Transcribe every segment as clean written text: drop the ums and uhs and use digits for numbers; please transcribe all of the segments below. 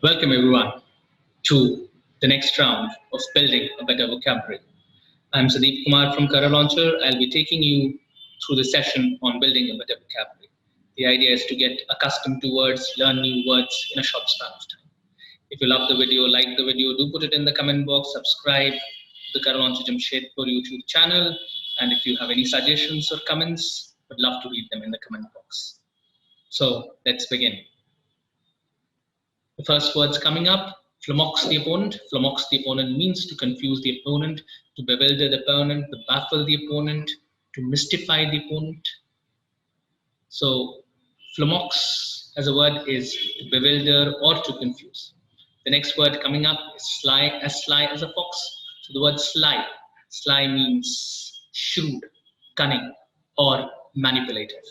Welcome everyone to the next round of Building a Better Vocabulary. I'm Sandeep Kumar from Career Launcher. I'll be taking you through the session on building a better vocabulary. The idea is to get accustomed to words, learn new words in a short span of time. If you love the video, like the video, do put it in the comment box, subscribe to the Career Launcher Jamshedpur YouTube channel, and if you have any suggestions or comments, I'd love to read them in the comment box. So let's begin. The first words coming up, flummox the opponent. Flummox the opponent means to confuse the opponent, to bewilder the opponent, to baffle the opponent, to mystify the opponent. So flummox as a word is to bewilder or to confuse. The next word coming up is sly as a fox. So the word sly. Sly means shrewd, cunning, or manipulative.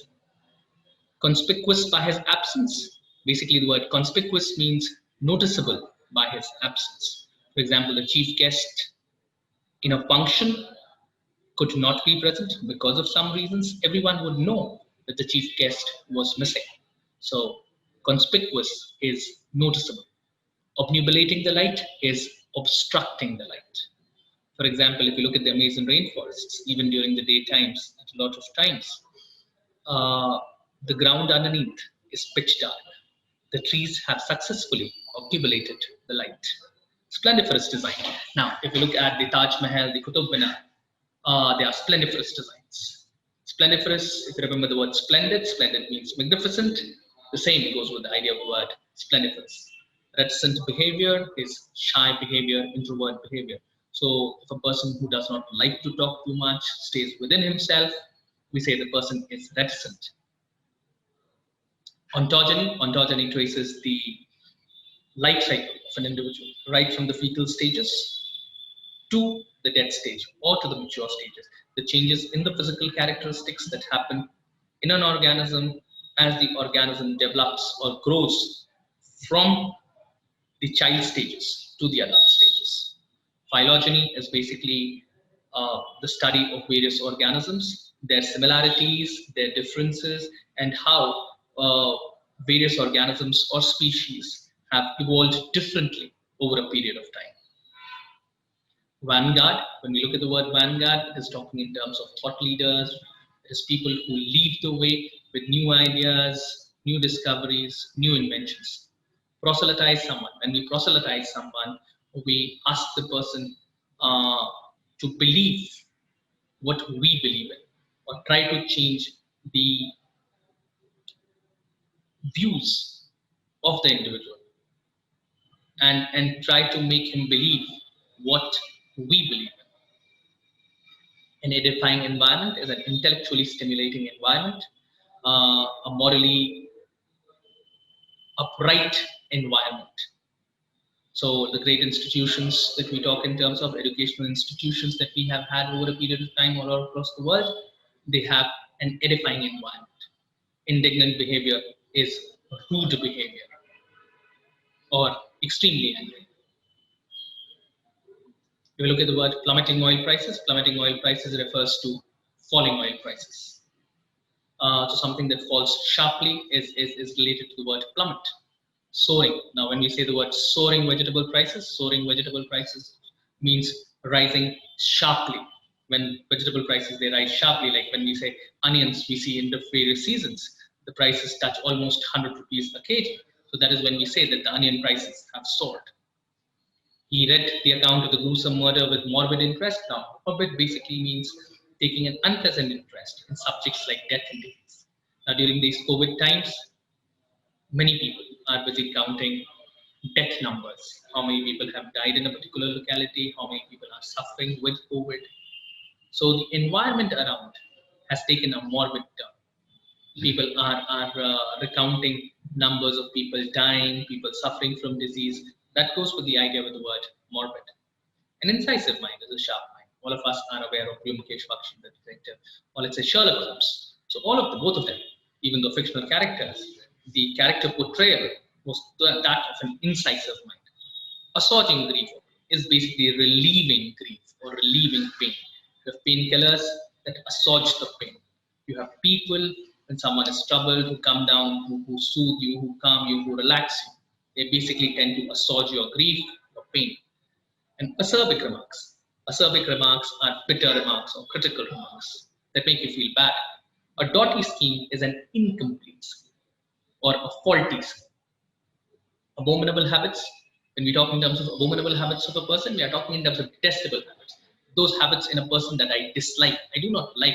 Conspicuous by his absence. Basically, the word conspicuous means noticeable by his absence. For example, the chief guest in a function could not be present because of some reasons. Everyone would know that the chief guest was missing. So, conspicuous is noticeable. Obnubilating the light is obstructing the light. For example, if you look at the Amazon rainforests, even during the daytimes, at a lot of times, the ground underneath is pitch dark. The trees have successfully obnubilated the light. Splendiferous design. Now, if you look at the Taj Mahal, the Qutub Minar, they are splendiferous designs. Splendiferous, if you remember the word splendid, splendid means magnificent. The same goes with the idea of the word splendiferous. Reticent behavior is shy behavior, introvert behavior. So if a person who does not like to talk too much, stays within himself, we say the person is reticent. Ontogeny traces the life cycle of an individual, right from the fetal stages to the death stage or to the mature stages. The changes in the physical characteristics that happen in an organism as the organism develops or grows from the child stages to the adult stages. Phylogeny is basically the study of various organisms, their similarities, their differences, and how various organisms or species have evolved differently over a period of time. Vanguard, when we look at the word vanguard, it is talking in terms of thought leaders, it is people who lead the way with new ideas, new discoveries, new inventions. Proselytize someone. When we proselytize someone, we ask the person to believe what we believe in, or try to change the views of the individual and try to make him believe what we believe in. An edifying environment is an intellectually stimulating environment, a morally upright environment. So the great institutions that we talk in terms of educational institutions that we have had over a period of time all across the world, they have an edifying environment. Indignant behavior is rude behavior or extremely angry. If you look at the word plummeting oil prices refers to falling oil prices. So something that falls sharply is related to the word plummet. Soaring. Now, when we say the word soaring vegetable prices means rising sharply. When vegetable prices, they rise sharply, like when we say onions, we see in the various seasons, the prices touch almost 100 rupees a kg. So that is when we say that the onion prices have soared. He read the account of the gruesome murder with morbid interest. Now, morbid basically means taking an unpleasant interest in subjects like death and disease. Now, during these COVID times, many people are busy counting death numbers. How many people have died in a particular locality? How many people are suffering with COVID? So the environment around has taken a morbid turn. People are recounting numbers of people dying, people suffering from disease. That goes with the idea of the word morbid. An incisive mind is a sharp mind. All of us are aware of Mukesh Bakshi, the detective, or let's say Sherlock Holmes. So both of them, even though fictional characters, the character portrayal was that of an incisive mind. Assuaging grief is basically relieving grief or relieving pain. You have painkillers that assuage the pain. You have people, when someone is troubled, who come down, who soothe you, who calm you, who relax you. They basically tend to assuage your grief, your pain. And acerbic remarks. Acerbic remarks are bitter remarks or critical remarks that make you feel bad. A dotty scheme is an incomplete scheme or a faulty scheme. Abominable habits, when we talk in terms of abominable habits of a person, we are talking in terms of detestable habits. Those habits in a person that I dislike. I do not like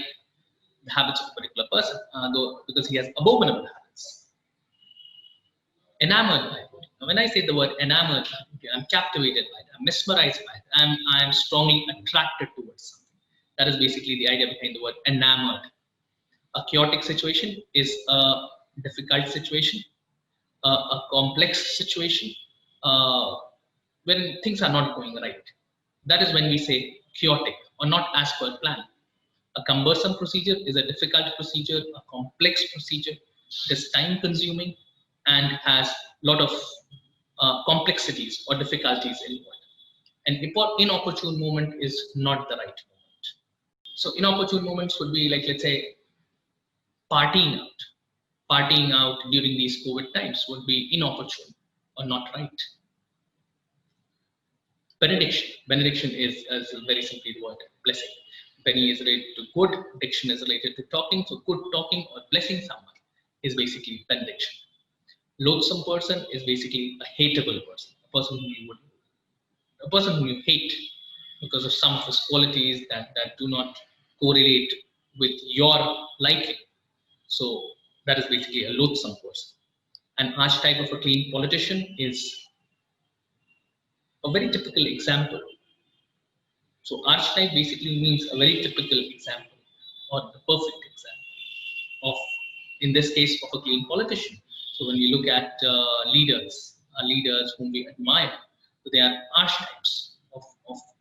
the habits of a particular person, though, because he has abominable habits. Enamored by it. Now, when I say the word enamored, I'm captivated by it, I'm mesmerized by it, I'm strongly attracted towards something. That is basically the idea behind the word enamored. A chaotic situation is a difficult situation, a complex situation, when things are not going right. That is when we say chaotic or not as per plan. A cumbersome procedure is a difficult procedure, a complex procedure. It is time consuming and has a lot of complexities or difficulties involved. An inopportune moment is not the right moment. So inopportune moments would be like, let's say, partying out. Partying out during these COVID times would be inopportune or not right. Benediction. Benediction is very simply the word blessing. Beni is related to good, diction is related to talking. So good talking or blessing someone is basically benediction. Loathsome person is basically a hateable person, a person whom you hate because of some of his qualities that do not correlate with your liking. So that is basically a loathsome person. An archetype of a clean politician is a very typical example. So archetype basically means a very typical example or the perfect example of, in this case, of a clean politician. So when we look at leaders whom we admire, so they are archetypes of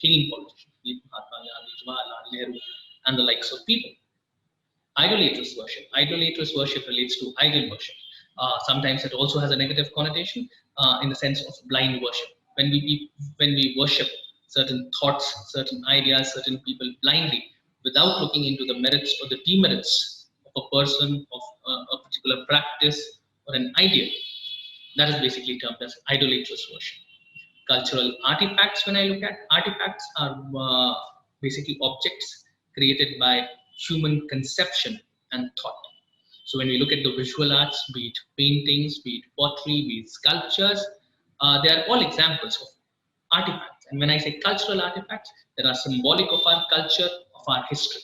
clean politicians, Mahatma Gandhi, Jawaharlal Nehru, and the likes of people. Idolatrous worship. Idolatrous worship relates to idol worship. Sometimes it also has a negative connotation in the sense of blind worship. When we worship certain thoughts, certain ideas, certain people blindly, without looking into the merits or the demerits of a person, of a particular practice or an idea, that is basically termed as idolatrous worship. Cultural artifacts, when I look at artifacts, are basically objects created by human conception and thought. So when we look at the visual arts, be it paintings, be it pottery, be it sculptures, they are all examples of artifacts. And when I say cultural artifacts, they are symbolic of our culture, of our history.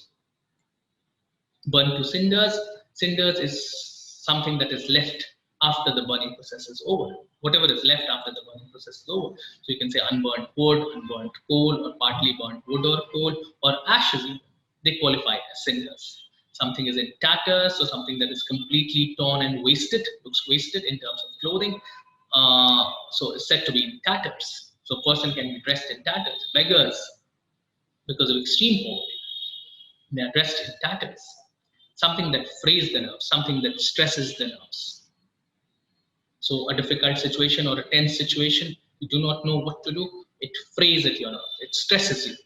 Burn to cinders. Cinders is something that is left after the burning process is over. Whatever is left after the burning process is over. So you can say unburnt wood, unburnt coal, or partly burnt wood or coal, or ashes even. They qualify as cinders. Something is in tatters, so something that is completely torn and wasted, looks wasted in terms of clothing. So it's said to be in tatters. So a person can be dressed in tatters. Beggars, because of extreme poverty, they are dressed in tatters. Something that frays the nerves, something that stresses the nerves. So a difficult situation or a tense situation, you do not know what to do, it frays at your nerves, it stresses you.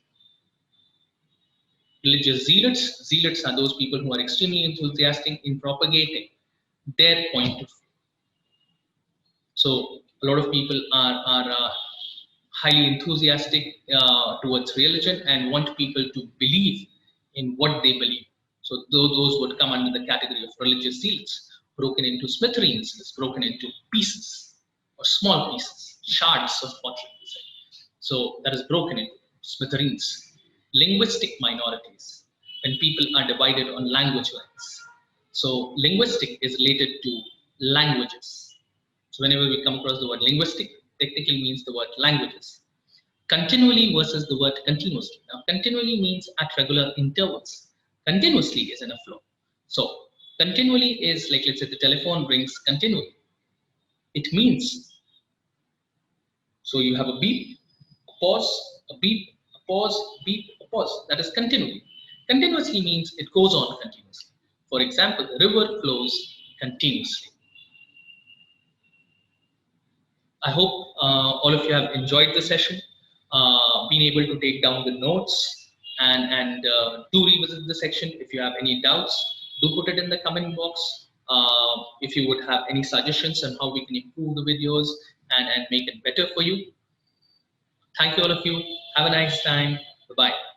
Religious zealots. Zealots are those people who are extremely enthusiastic in propagating their point of view. So a lot of people are highly enthusiastic towards religion and want people to believe in what they believe. So those would come under the category of religious zealots. Broken into smithereens, is broken into pieces or small pieces, shards of pottery. So that is broken into smithereens. Linguistic minorities, when people are divided on language lines. So linguistic is related to languages. So whenever we come across the word linguistic, technically means the word languages. Continually versus the word continuously. Now continually means at regular intervals. Continuously is in a flow. So continually is like, let's say the telephone rings continually. It means, so you have a beep, a pause, a beep, a pause, beep, a pause. That is continually. Continuously means it goes on continuously. For example, the river flows continuously. I hope all of you have enjoyed the session, been able to take down the notes and do revisit the section. If you have any doubts, do put it in the comment box. If you would have any suggestions on how we can improve the videos and make it better for you. Thank you all of you. Have a nice time. Bye-bye.